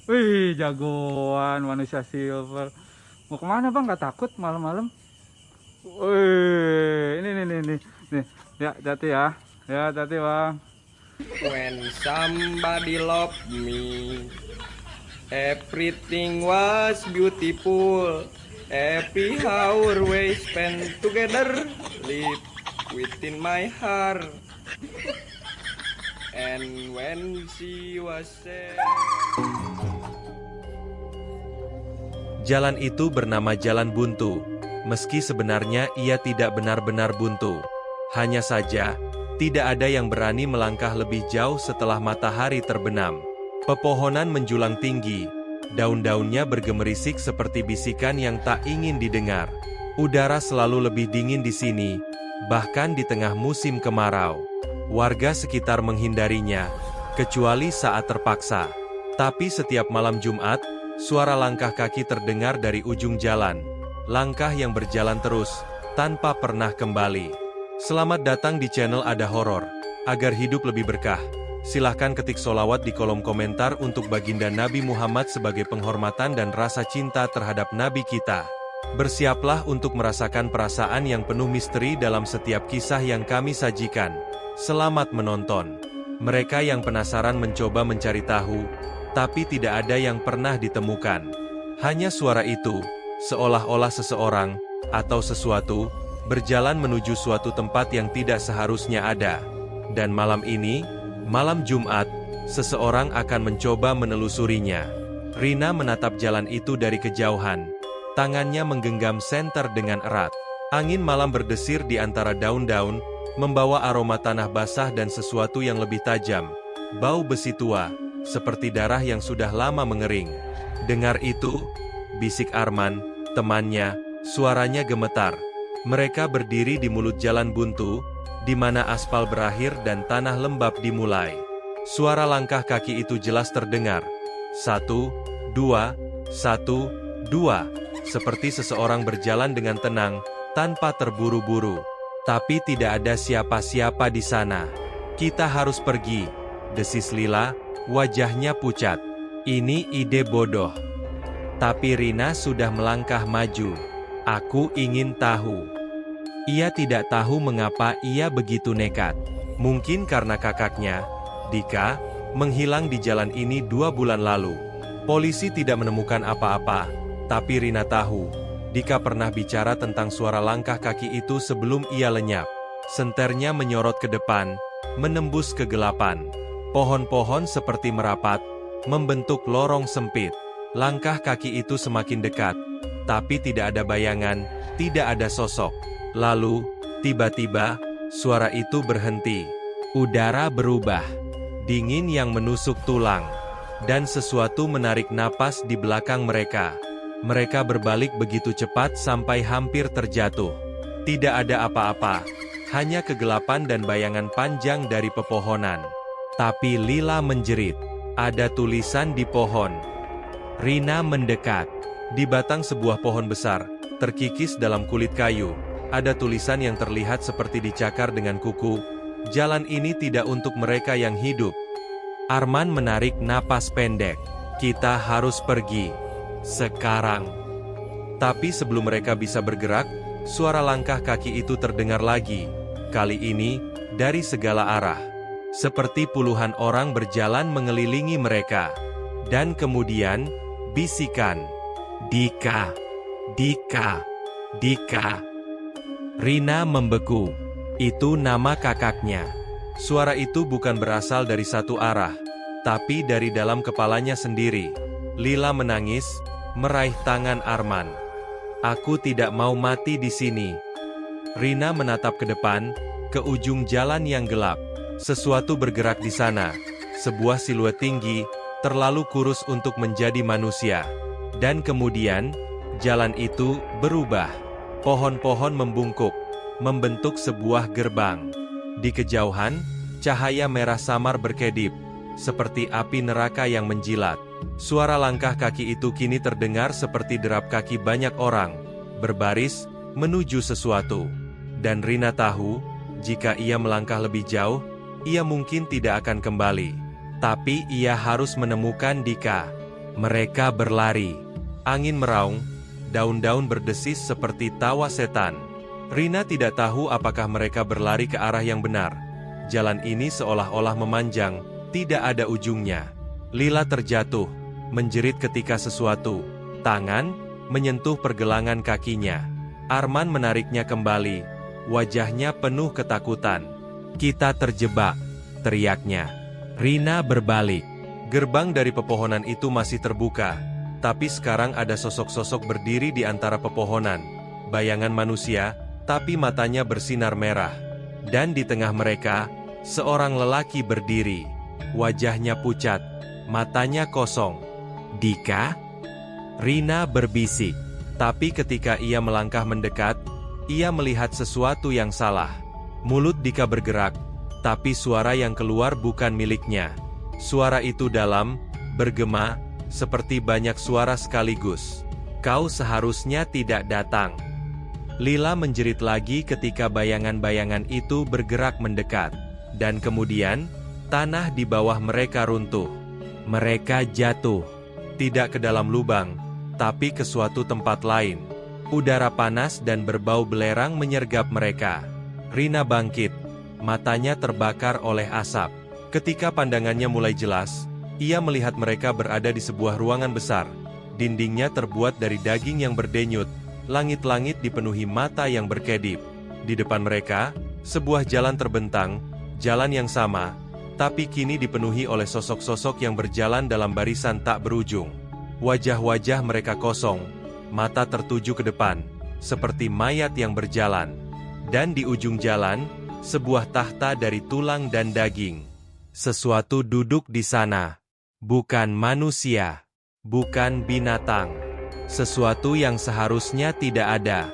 Wih, jagoan manusia silver. Mau kemana bang? Gak takut malam-malam? Wih, ini. Nih, ya jati ya. Ya jati bang. When somebody love me, everything was beautiful. Every hour we spent together live within my heart. And when she was sad. Jalan itu bernama Jalan Buntu, meski sebenarnya ia tidak benar-benar buntu. Hanya saja, tidak ada yang berani melangkah lebih jauh setelah matahari terbenam. Pepohonan menjulang tinggi, daun-daunnya bergemerisik seperti bisikan yang tak ingin didengar. Udara selalu lebih dingin di sini, bahkan di tengah musim kemarau. Warga sekitar menghindarinya, kecuali saat terpaksa. Tapi setiap malam Jumat, suara langkah kaki terdengar dari ujung jalan. Langkah yang berjalan terus, tanpa pernah kembali. Selamat datang di channel Ada Horor. Agar hidup lebih berkah, silahkan ketik solawat di kolom komentar untuk baginda Nabi Muhammad sebagai penghormatan dan rasa cinta terhadap Nabi kita. Bersiaplah untuk merasakan perasaan yang penuh misteri dalam setiap kisah yang kami sajikan. Selamat menonton. Mereka yang penasaran mencoba mencari tahu, tapi tidak ada yang pernah ditemukan. Hanya suara itu, seolah-olah seseorang, atau sesuatu, berjalan menuju suatu tempat yang tidak seharusnya ada. Dan malam ini, malam Jumat, seseorang akan mencoba menelusurinya. Rina menatap jalan itu dari kejauhan. Tangannya menggenggam senter dengan erat. Angin malam berdesir di antara daun-daun, membawa aroma tanah basah dan sesuatu yang lebih tajam. Bau besi tua, seperti darah yang sudah lama mengering. Dengar itu, bisik Arman, temannya, suaranya gemetar. Mereka berdiri di mulut jalan buntu, di mana aspal berakhir dan tanah lembab dimulai. Suara langkah kaki itu jelas terdengar. 1, 2, 1, 2, seperti seseorang berjalan dengan tenang, tanpa terburu-buru. Tapi tidak ada siapa-siapa di sana. Kita harus pergi, desis Lila. Wajahnya pucat. Ini ide bodoh. Tapi Rina sudah melangkah maju. Aku ingin tahu. Ia tidak tahu mengapa ia begitu nekat. Mungkin karena kakaknya, Dika, menghilang di jalan ini 2 bulan lalu. Polisi tidak menemukan apa-apa, tapi Rina tahu. Dika pernah bicara tentang suara langkah kaki itu sebelum ia lenyap. Senternya menyorot ke depan, menembus kegelapan. Pohon-pohon seperti merapat, membentuk lorong sempit. Langkah kaki itu semakin dekat, tapi tidak ada bayangan, tidak ada sosok. Lalu, tiba-tiba, suara itu berhenti. Udara berubah, dingin yang menusuk tulang, dan sesuatu menarik napas di belakang mereka. Mereka berbalik begitu cepat sampai hampir terjatuh. Tidak ada apa-apa, hanya kegelapan dan bayangan panjang dari pepohonan. Tapi Lila menjerit. Ada tulisan di pohon. Rina mendekat. Di batang sebuah pohon besar, terkikis dalam kulit kayu, ada tulisan yang terlihat seperti dicakar dengan kuku. Jalan ini tidak untuk mereka yang hidup. Arman menarik napas pendek. Kita harus pergi. Sekarang. Tapi sebelum mereka bisa bergerak, suara langkah kaki itu terdengar lagi. Kali ini, dari segala arah. Seperti puluhan orang berjalan mengelilingi mereka. Dan kemudian, bisikan. Dika, Dika, Dika. Rina membeku. Itu nama kakaknya. Suara itu bukan berasal dari satu arah, tapi dari dalam kepalanya sendiri. Lila menangis, meraih tangan Arman. Aku tidak mau mati di sini. Rina menatap ke depan, ke ujung jalan yang gelap. Sesuatu bergerak di sana, sebuah siluet tinggi, terlalu kurus untuk menjadi manusia. Dan kemudian, jalan itu berubah. Pohon-pohon membungkuk, membentuk sebuah gerbang. Di kejauhan, cahaya merah samar berkedip, seperti api neraka yang menjilat. Suara langkah kaki itu kini terdengar seperti derap kaki banyak orang, berbaris, menuju sesuatu. Dan Rina tahu, jika ia melangkah lebih jauh, ia mungkin tidak akan kembali. Tapi ia harus menemukan Dika. Mereka berlari. Angin meraung, daun-daun berdesis seperti tawa setan. Rina tidak tahu apakah mereka berlari ke arah yang benar. Jalan ini seolah-olah memanjang, tidak ada ujungnya. Lila terjatuh, menjerit ketika sesuatu tangan menyentuh pergelangan kakinya. Arman menariknya kembali, wajahnya penuh ketakutan. "Kita terjebak," teriaknya. Rina berbalik. Gerbang dari pepohonan itu masih terbuka, tapi sekarang ada sosok-sosok berdiri di antara pepohonan. Bayangan manusia, tapi matanya bersinar merah. Dan di tengah mereka, seorang lelaki berdiri. Wajahnya pucat, matanya kosong. "Dika?" Rina berbisik. Tapi ketika ia melangkah mendekat, ia melihat sesuatu yang salah. Mulut Dika bergerak, tapi suara yang keluar bukan miliknya. Suara itu dalam, bergema, seperti banyak suara sekaligus. "Kau seharusnya tidak datang." Lila menjerit lagi ketika bayangan-bayangan itu bergerak mendekat. Dan kemudian, tanah di bawah mereka runtuh. Mereka jatuh, tidak ke dalam lubang, tapi ke suatu tempat lain. Udara panas dan berbau belerang menyergap mereka. Rina bangkit, matanya terbakar oleh asap. Ketika pandangannya mulai jelas, ia melihat mereka berada di sebuah ruangan besar. Dindingnya terbuat dari daging yang berdenyut, langit-langit dipenuhi mata yang berkedip. Di depan mereka, sebuah jalan terbentang, jalan yang sama, tapi kini dipenuhi oleh sosok-sosok yang berjalan dalam barisan tak berujung. Wajah-wajah mereka kosong, mata tertuju ke depan, seperti mayat yang berjalan. Dan di ujung jalan, sebuah tahta dari tulang dan daging. Sesuatu duduk di sana. Bukan manusia. Bukan binatang. Sesuatu yang seharusnya tidak ada.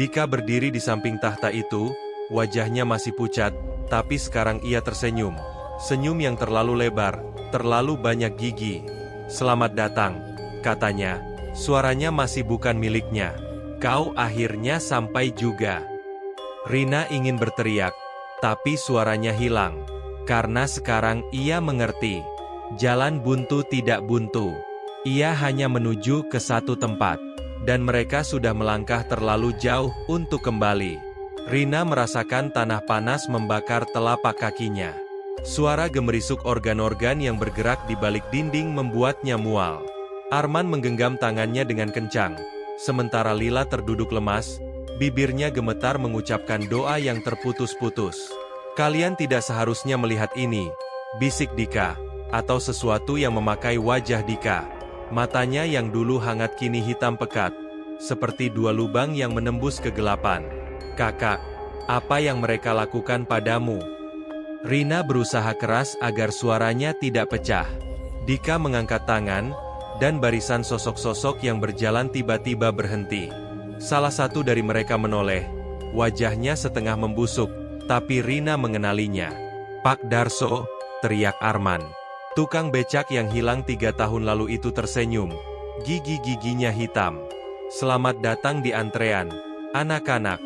Dika berdiri di samping tahta itu, wajahnya masih pucat, tapi sekarang ia tersenyum. Senyum yang terlalu lebar, terlalu banyak gigi. "Selamat datang," katanya. Suaranya masih bukan miliknya. "Kau akhirnya sampai juga." Rina ingin berteriak, tapi suaranya hilang. Karena sekarang ia mengerti. Jalan buntu tidak buntu. Ia hanya menuju ke satu tempat. Dan mereka sudah melangkah terlalu jauh untuk kembali. Rina merasakan tanah panas membakar telapak kakinya. Suara gemerisuk organ-organ yang bergerak di balik dinding membuatnya mual. Arman menggenggam tangannya dengan kencang. Sementara Lila terduduk lemas, bibirnya gemetar mengucapkan doa yang terputus-putus. "Kalian tidak seharusnya melihat ini," bisik Dika, atau sesuatu yang memakai wajah Dika. Matanya yang dulu hangat kini hitam pekat, seperti dua lubang yang menembus kegelapan. "Kakak, apa yang mereka lakukan padamu?" Rina berusaha keras agar suaranya tidak pecah. Dika mengangkat tangan, dan barisan sosok-sosok yang berjalan tiba-tiba berhenti. Salah satu dari mereka menoleh, wajahnya setengah membusuk, tapi Rina mengenalinya. "Pak Darso," teriak Arman. Tukang becak yang hilang 3 tahun lalu itu tersenyum. Gigi-giginya hitam. "Selamat datang di antrean, anak-anak."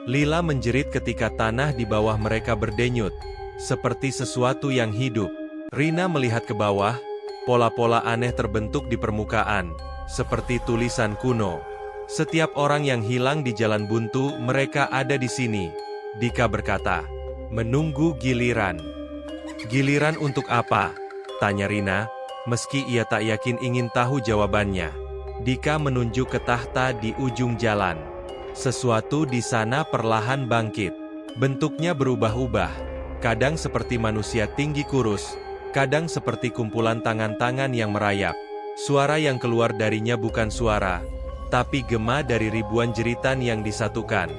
Lila menjerit ketika tanah di bawah mereka berdenyut, seperti sesuatu yang hidup. Rina melihat ke bawah, pola-pola aneh terbentuk di permukaan, seperti tulisan kuno. "Setiap orang yang hilang di jalan buntu, mereka ada di sini," Dika berkata. "Menunggu giliran." "Giliran untuk apa?" tanya Rina, meski ia tak yakin ingin tahu jawabannya. Dika menunjuk ke tahta di ujung jalan. Sesuatu di sana perlahan bangkit. Bentuknya berubah-ubah, kadang seperti manusia tinggi kurus, kadang seperti kumpulan tangan-tangan yang merayap. Suara yang keluar darinya bukan suara, tapi gema dari ribuan jeritan yang disatukan.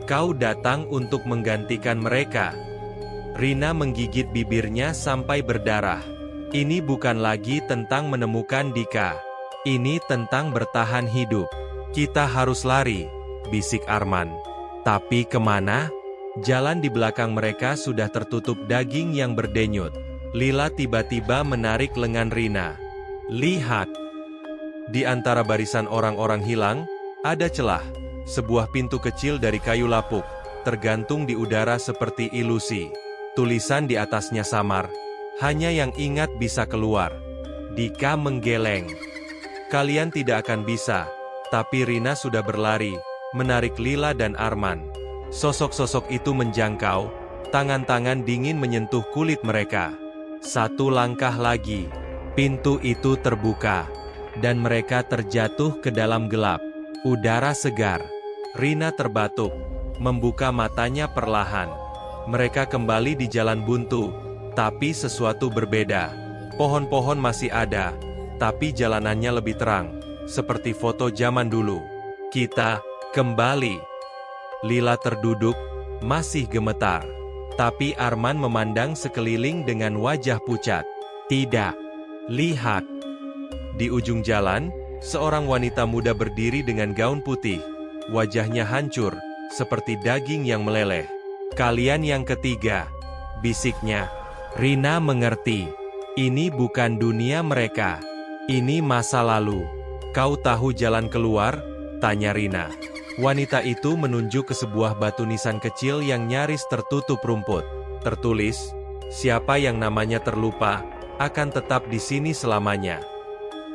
"Kau datang untuk menggantikan mereka." Rina menggigit bibirnya sampai berdarah. Ini bukan lagi tentang menemukan Dika. Ini tentang bertahan hidup. "Kita harus lari," bisik Arman. Tapi kemana? Jalan di belakang mereka sudah tertutup daging yang berdenyut. Lila tiba-tiba menarik lengan Rina. "Lihat!" Di antara barisan orang-orang hilang, ada celah. Sebuah pintu kecil dari kayu lapuk, tergantung di udara seperti ilusi. Tulisan di atasnya samar, "Hanya yang ingat bisa keluar." Dika menggeleng. Kalian tidak akan bisa. Tapi Rina sudah berlari, menarik Lila dan Arman. Sosok-sosok itu menjangkau, tangan-tangan dingin menyentuh kulit mereka. Satu langkah lagi, pintu itu terbuka, dan mereka terjatuh ke dalam gelap. Udara segar. Rina terbatuk, membuka matanya perlahan. Mereka kembali di jalan buntu, tapi sesuatu berbeda. Pohon-pohon masih ada, tapi jalanannya lebih terang, seperti foto zaman dulu. Kita kembali. Lila terduduk, masih gemetar. Tapi Arman memandang sekeliling dengan wajah pucat. Tidak. Lihat. Di ujung jalan, seorang wanita muda berdiri dengan gaun putih. Wajahnya hancur, seperti daging yang meleleh. Kalian yang ketiga, bisiknya. Rina mengerti. Ini bukan dunia mereka. Ini masa lalu. Kau tahu jalan keluar? Tanya Rina. Wanita itu menunjuk ke sebuah batu nisan kecil yang nyaris tertutup rumput. Tertulis, siapa yang namanya terlupa, akan tetap di sini selamanya.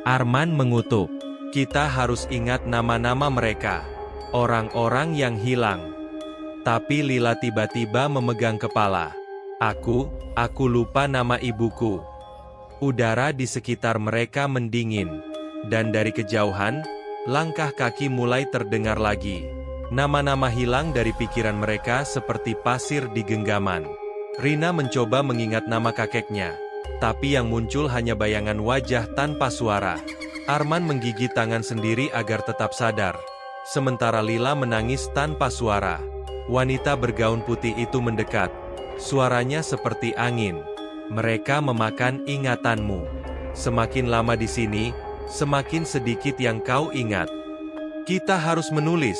Arman mengutuk. Kita harus ingat nama-nama mereka. Orang-orang yang hilang. Tapi Lila tiba-tiba memegang kepala. Aku lupa nama ibuku. Udara di sekitar mereka mendingin. Dan dari kejauhan, langkah kaki mulai terdengar lagi. Nama-nama hilang dari pikiran mereka seperti pasir di genggaman. Rina mencoba mengingat nama kakeknya. Tapi yang muncul hanya bayangan wajah tanpa suara. Arman menggigit tangan sendiri agar tetap sadar. Sementara Lila menangis tanpa suara. Wanita bergaun putih itu mendekat. Suaranya seperti angin. Mereka memakan ingatanmu. Semakin lama di sini, semakin sedikit yang kau ingat. Kita harus menulis,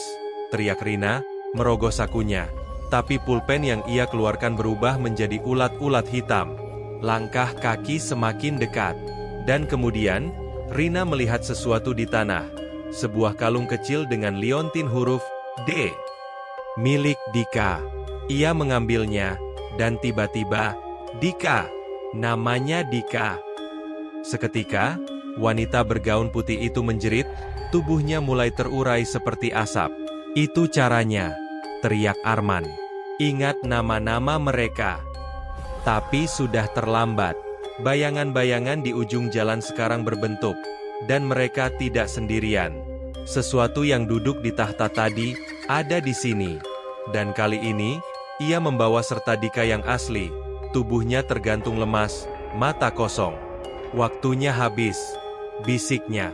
teriak Rina, merogoh sakunya. Tapi pulpen yang ia keluarkan berubah menjadi ulat-ulat hitam. Langkah kaki semakin dekat. Dan kemudian, Rina melihat sesuatu di tanah. Sebuah kalung kecil dengan liontin huruf D. Milik Dika. Ia mengambilnya, dan tiba-tiba, Dika. Namanya Dika. Seketika, wanita bergaun putih itu menjerit, tubuhnya mulai terurai seperti asap. Itu caranya, teriak Arman. Ingat nama-nama mereka. Tapi sudah terlambat. Bayangan-bayangan di ujung jalan sekarang berbentuk, dan mereka tidak sendirian. Sesuatu yang duduk di tahta tadi, ada di sini. Dan kali ini, ia membawa serta Dika yang asli. Tubuhnya tergantung lemas, mata kosong. Waktunya habis, bisiknya.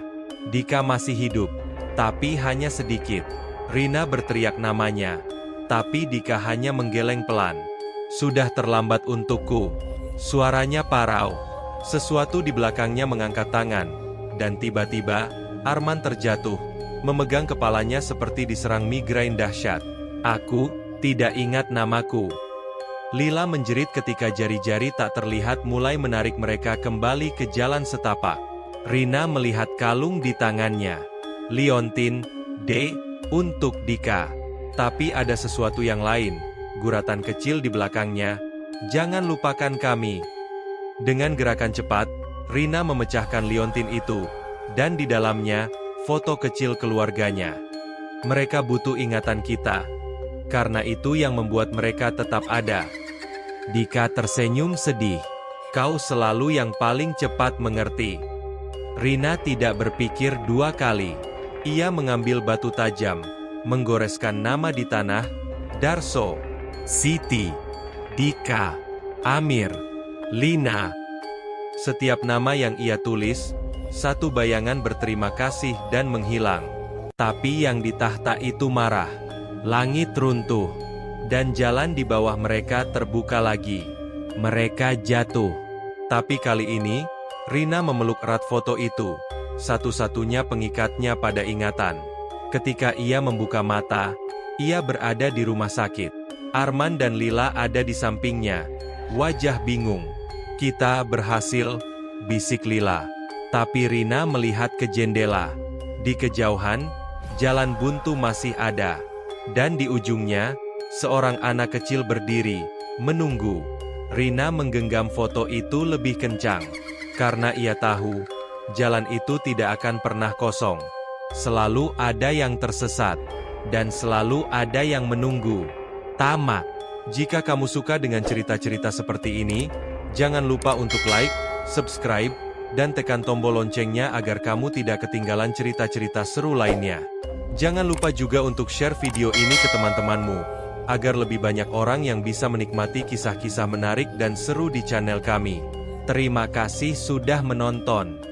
Dika masih hidup, tapi hanya sedikit. Rina berteriak namanya, tapi Dika hanya menggeleng pelan. Sudah terlambat untukku. Suaranya parau. Sesuatu di belakangnya mengangkat tangan. Dan tiba-tiba, Arman terjatuh, memegang kepalanya seperti diserang migrain dahsyat. Aku tidak ingat namaku. Lila menjerit ketika jari-jari tak terlihat mulai menarik mereka kembali ke jalan setapak. Rina melihat kalung di tangannya. Liontin, D, untuk Dika. Tapi ada sesuatu yang lain. Guratan kecil di belakangnya. Jangan lupakan kami. Dengan gerakan cepat, Rina memecahkan liontin itu. Dan di dalamnya, foto kecil keluarganya. Mereka butuh ingatan kita. Karena itu yang membuat mereka tetap ada. Dika tersenyum sedih. Kau selalu yang paling cepat mengerti. Rina tidak berpikir dua kali. Ia mengambil batu tajam, menggoreskan nama di tanah, Darso, Siti, Dika, Amir, Lina. Setiap nama yang ia tulis, satu bayangan berterima kasih dan menghilang. Tapi yang di tahta itu marah. Langit runtuh, dan jalan di bawah mereka terbuka lagi. Mereka jatuh. Tapi kali ini, Rina memeluk erat foto itu, satu-satunya pengikatnya pada ingatan. Ketika ia membuka mata, ia berada di rumah sakit. Arman dan Lila ada di sampingnya, wajah bingung. Kita berhasil, bisik Lila. Tapi Rina melihat ke jendela. Di kejauhan, jalan buntu masih ada. Dan di ujungnya, seorang anak kecil berdiri, menunggu. Rina menggenggam foto itu lebih kencang. Karena ia tahu, jalan itu tidak akan pernah kosong. Selalu ada yang tersesat, dan selalu ada yang menunggu. Tamat. Jika kamu suka dengan cerita-cerita seperti ini, jangan lupa untuk like, subscribe, dan tekan tombol loncengnya agar kamu tidak ketinggalan cerita-cerita seru lainnya. Jangan lupa juga untuk share video ini ke teman-temanmu, agar lebih banyak orang yang bisa menikmati kisah-kisah menarik dan seru di channel kami. Terima kasih sudah menonton.